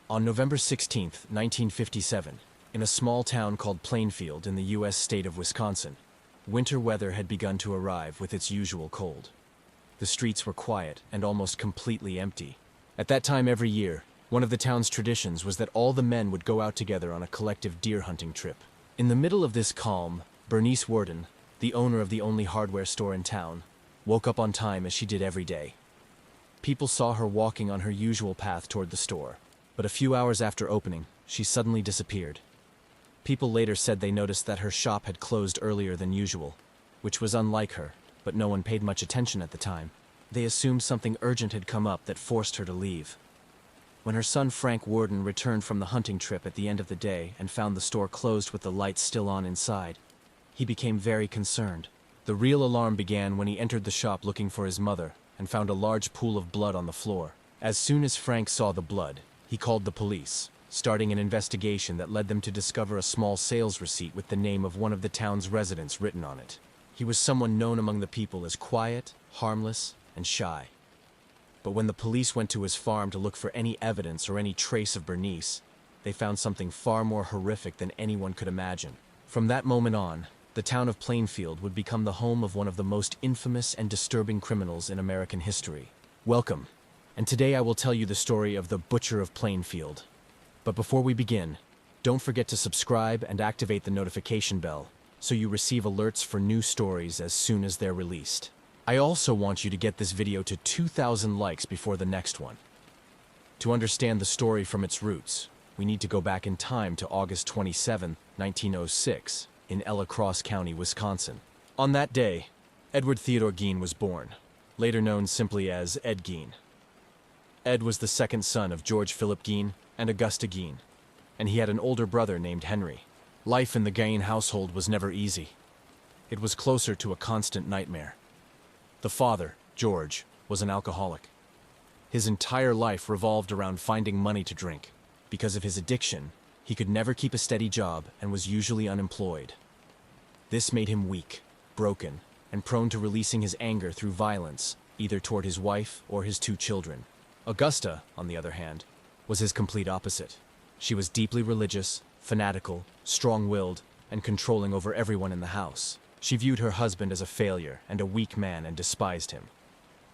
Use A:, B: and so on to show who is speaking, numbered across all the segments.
A: On November 16, 1957, in a small town called Plainfield in the U.S. state of Wisconsin, winter weather had begun to arrive with its usual cold. The streets were quiet and almost completely empty. At that time every year, one of the town's traditions was that all the men would go out together on a collective deer hunting trip. In the middle of this calm, Bernice Worden, the owner of the only hardware store in town, woke up on time as she did every day. People saw her walking on her usual path toward the store, but a few hours after opening, she suddenly disappeared. People later said they noticed that her shop had closed earlier than usual, which was unlike her, but no one paid much attention at the time. They assumed something urgent had come up that forced her to leave. When her son Frank Worden returned from the hunting trip at the end of the day and found the store closed with the lights still on inside, he became very concerned. The real alarm began when he entered the shop looking for his mother and found a large pool of blood on the floor. As soon as Frank saw the blood, he called the police, starting an investigation that led them to discover a small sales receipt with the name of one of the town's residents written on it. He was someone known among the people as quiet, harmless, and shy. But when the police went to his farm to look for any evidence or any trace of Bernice, they found something far more horrific than anyone could imagine. From that moment on, the town of Plainfield would become the home of one of the most infamous and disturbing criminals in American history. Welcome, and today I will tell you the story of the Butcher of Plainfield. But before we begin, don't forget to subscribe and activate the notification bell so you receive alerts for new stories as soon as they're released. I also want you to get this video to 2,000 likes before the next one. To understand the story from its roots, we need to go back in time to August 27, 1906, in Ellicross County, Wisconsin. On that day, Edward Theodore Gein was born, later known simply as Ed Gein. Ed was the second son of George Philip Gein and Augusta Gein, and he had an older brother named Henry. Life in the Gein household was never easy. It was closer to a constant nightmare. The father, George, was an alcoholic. His entire life revolved around finding money to drink. Because of his addiction, he could never keep a steady job and was usually unemployed. This made him weak, broken, and prone to releasing his anger through violence, either toward his wife or his two children. Augusta, on the other hand, was his complete opposite. She was deeply religious, fanatical, strong-willed, and controlling over everyone in the house. She viewed her husband as a failure and a weak man and despised him.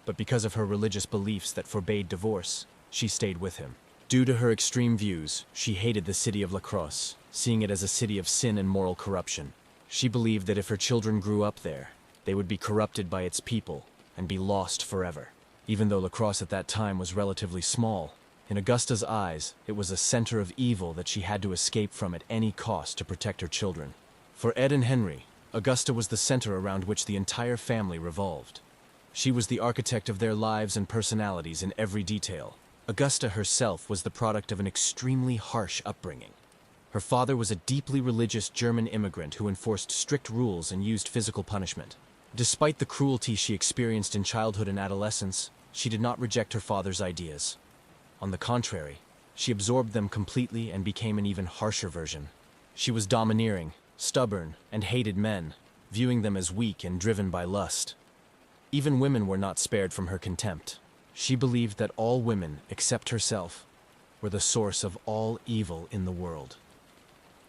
A: But because of her religious beliefs that forbade divorce, she stayed with him. Due to her extreme views, she hated the city of La Crosse, seeing it as a city of sin and moral corruption. She believed that if her children grew up there, they would be corrupted by its people and be lost forever. Even though La Crosse at that time was relatively small, in Augusta's eyes, it was a center of evil that she had to escape from at any cost to protect her children. For Ed and Henry, Augusta was the center around which the entire family revolved. She was the architect of their lives and personalities in every detail. Augusta herself was the product of an extremely harsh upbringing. Her father was a deeply religious German immigrant who enforced strict rules and used physical punishment. Despite the cruelty she experienced in childhood and adolescence, she did not reject her father's ideas. On the contrary, she absorbed them completely and became an even harsher version. She was domineering, stubborn, and hated men, viewing them as weak and driven by lust. Even women were not spared from her contempt. She believed that all women, except herself, were the source of all evil in the world.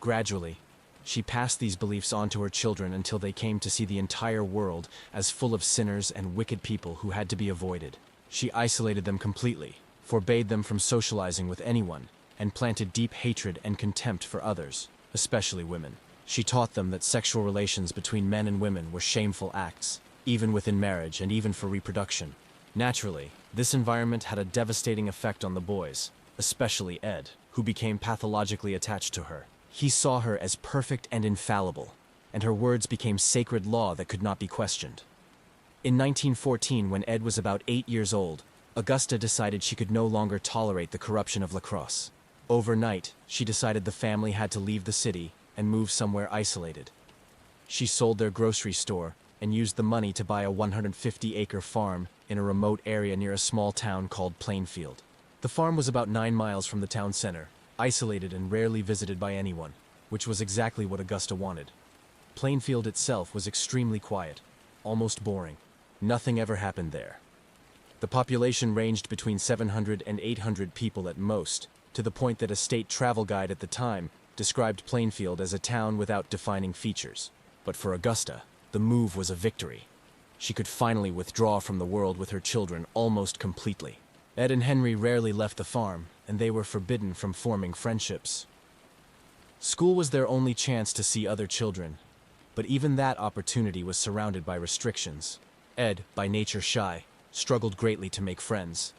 A: Gradually, she passed these beliefs on to her children until they came to see the entire world as full of sinners and wicked people who had to be avoided. She isolated them completely, forbade them from socializing with anyone, and planted deep hatred and contempt for others, especially women. She taught them that sexual relations between men and women were shameful acts, even within marriage and even for reproduction. Naturally, this environment had a devastating effect on the boys, especially Ed, who became pathologically attached to her. He saw her as perfect and infallible, and her words became sacred law that could not be questioned. In 1914, when Ed was about 8 years old, Augusta decided she could no longer tolerate the corruption of La Crosse. Overnight, she decided the family had to leave the city and move somewhere isolated. She sold their grocery store and used the money to buy a 150-acre farm in a remote area near a small town called Plainfield. The farm was about 9 miles from the town center, isolated and rarely visited by anyone, which was exactly what Augusta wanted. Plainfield itself was extremely quiet, almost boring. Nothing ever happened there. The population ranged between 700 and 800 people at most, to the point that a state travel guide at the time described Plainfield as a town without defining features. But for Augusta, the move was a victory. She could finally withdraw from the world with her children almost completely. Ed and Henry rarely left the farm, and they were forbidden from forming friendships. School was their only chance to see other children, but even that opportunity was surrounded by restrictions. Ed, by nature shy, struggled greatly to make friends.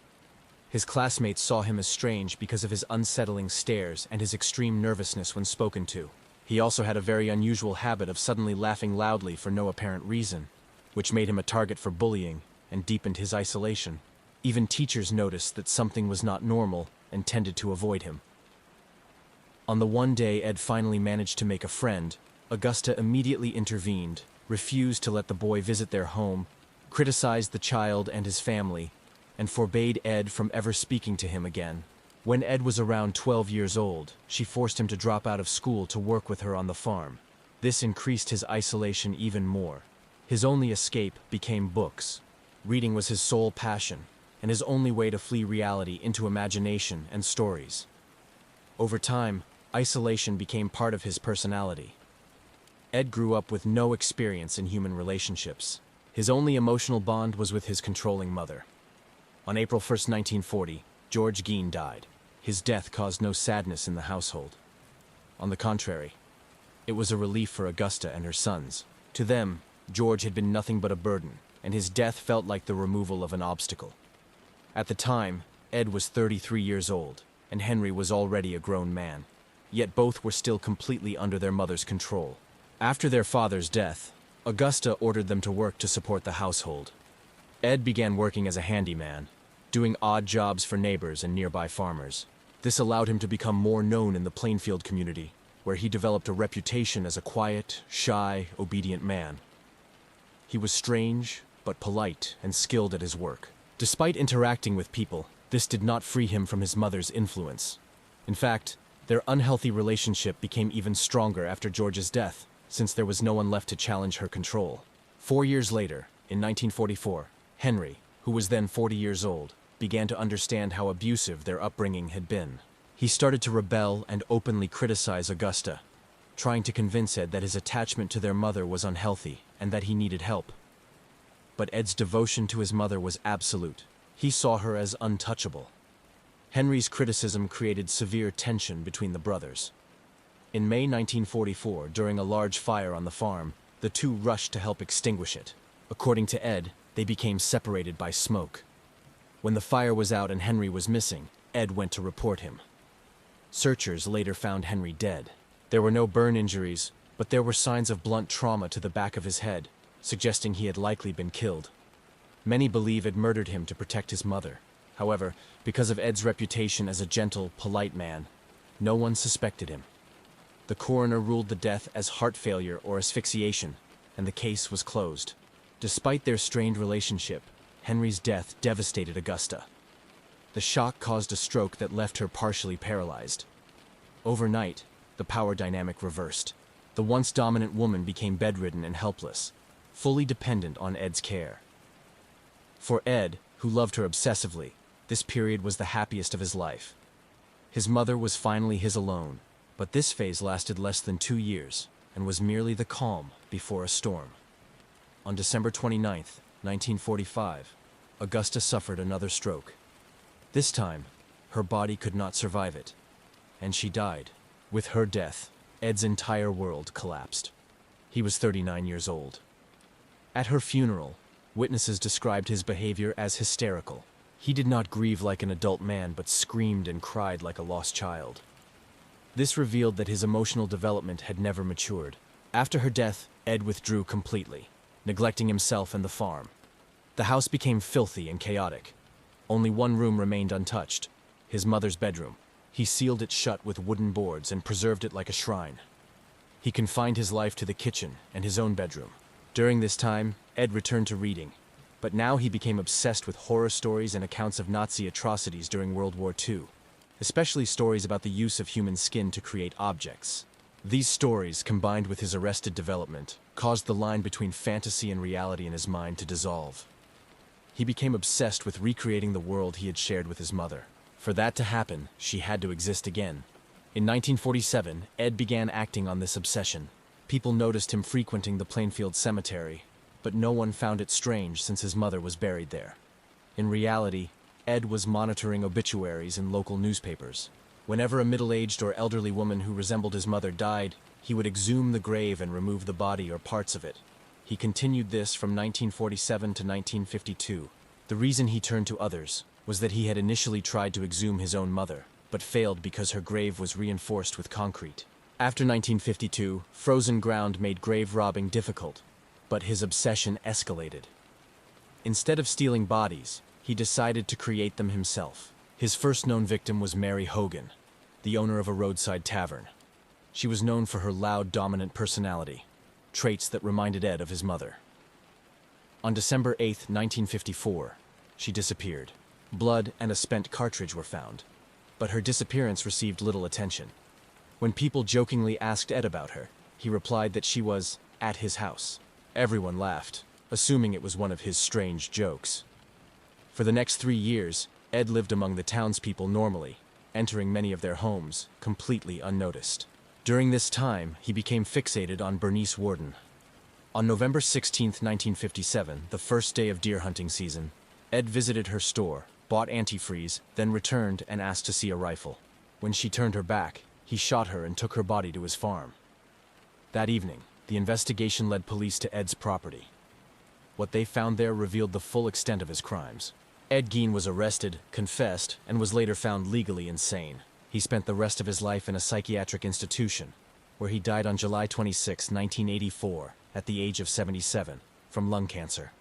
A: His classmates saw him as strange because of his unsettling stares and his extreme nervousness when spoken to. He also had a very unusual habit of suddenly laughing loudly for no apparent reason, which made him a target for bullying and deepened his isolation. Even teachers noticed that something was not normal and tended to avoid him. On the one day Ed finally managed to make a friend, Augusta immediately intervened, refused to let the boy visit their home, criticized the child and his family, and forbade Ed from ever speaking to him again. When Ed was around 12 years old, she forced him to drop out of school to work with her on the farm. This increased his isolation even more. His only escape became books. Reading was his sole passion, and his only way to flee reality into imagination and stories. Over time, isolation became part of his personality. Ed grew up with no experience in human relationships. His only emotional bond was with his controlling mother. On April 1st, 1940, George Gein died. His death caused no sadness in the household. On the contrary, it was a relief for Augusta and her sons. To them, George had been nothing but a burden, and his death felt like the removal of an obstacle. At the time, Ed was 33 years old, and Henry was already a grown man. Yet both were still completely under their mother's control. After their father's death, Augusta ordered them to work to support the household. Ed began working as a handyman, doing odd jobs for neighbors and nearby farmers. This allowed him to become more known in the Plainfield community, where he developed a reputation as a quiet, shy, obedient man. He was strange, but polite and skilled at his work. Despite interacting with people, this did not free him from his mother's influence. In fact, their unhealthy relationship became even stronger after George's death, since there was no one left to challenge her control. 4 years later, in 1944, Henry, who was then 40 years old, began to understand how abusive their upbringing had been. He started to rebel and openly criticize Augusta, trying to convince Ed that his attachment to their mother was unhealthy and that he needed help. But Ed's devotion to his mother was absolute. He saw her as untouchable. Henry's criticism created severe tension between the brothers. In May 1944, during a large fire on the farm, the two rushed to help extinguish it. According to Ed, they became separated by smoke. When the fire was out and Henry was missing, Ed went to report him. Searchers later found Henry dead. There were no burn injuries, but there were signs of blunt trauma to the back of his head, suggesting he had likely been killed. Many believe Ed murdered him to protect his mother. However, because of Ed's reputation as a gentle, polite man, no one suspected him. The coroner ruled the death as heart failure or asphyxiation, and the case was closed. Despite their strained relationship, Henry's death devastated Augusta. The shock caused a stroke that left her partially paralyzed. Overnight, the power dynamic reversed. The once dominant woman became bedridden and helpless, fully dependent on Ed's care. For Ed, who loved her obsessively, this period was the happiest of his life. His mother was finally his alone, but this phase lasted less than 2 years and was merely the calm before a storm. On December 29, 1945, Augusta suffered another stroke. This time, her body could not survive it, and she died. With her death, Ed's entire world collapsed. He was 39 years old. At her funeral, witnesses described his behavior as hysterical. He did not grieve like an adult man, but screamed and cried like a lost child. This revealed that his emotional development had never matured. After her death, Ed withdrew completely, neglecting himself and the farm. The house became filthy and chaotic. Only one room remained untouched, his mother's bedroom. He sealed it shut with wooden boards and preserved it like a shrine. He confined his life to the kitchen and his own bedroom. During this time, Ed returned to reading, but now he became obsessed with horror stories and accounts of Nazi atrocities during World War II, especially stories about the use of human skin to create objects. These stories, combined with his arrested development, caused the line between fantasy and reality in his mind to dissolve. He became obsessed with recreating the world he had shared with his mother. For that to happen, she had to exist again. In 1947, Ed began acting on this obsession. People noticed him frequenting the Plainfield cemetery, but no one found it strange since his mother was buried there. In reality, Ed was monitoring obituaries in local newspapers. Whenever a middle-aged or elderly woman who resembled his mother died, he would exhume the grave and remove the body or parts of it. He continued this from 1947 to 1952. The reason he turned to others was that he had initially tried to exhume his own mother, but failed because her grave was reinforced with concrete. After 1952, frozen ground made grave robbing difficult, but his obsession escalated. Instead of stealing bodies, he decided to create them himself. His first known victim was Mary Hogan, the owner of a roadside tavern. She was known for her loud, dominant personality, traits that reminded Ed of his mother. On December 8, 1954, she disappeared. Blood and a spent cartridge were found, but her disappearance received little attention. When people jokingly asked Ed about her, he replied that she was at his house. Everyone laughed, assuming it was one of his strange jokes. For the next 3 years, Ed lived among the townspeople normally, entering many of their homes, completely unnoticed. During this time, he became fixated on Bernice Worden. On November 16, 1957, the first day of deer hunting season, Ed visited her store, bought antifreeze, then returned and asked to see a rifle. When she turned her back, he shot her and took her body to his farm. That evening, the investigation led police to Ed's property. What they found there revealed the full extent of his crimes. Ed Gein was arrested, confessed, and was later found legally insane. He spent the rest of his life in a psychiatric institution, where he died on July 26, 1984, at the age of 77, from lung cancer.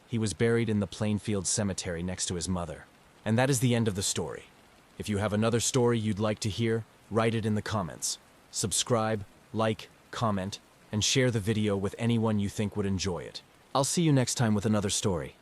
A: He was buried in the Plainfield cemetery next to his mother. And that is the end of the story. If you have another story you'd like to hear, write it in the comments. Subscribe, like, comment, and share the video with anyone you think would enjoy it. I'll see you next time with another story.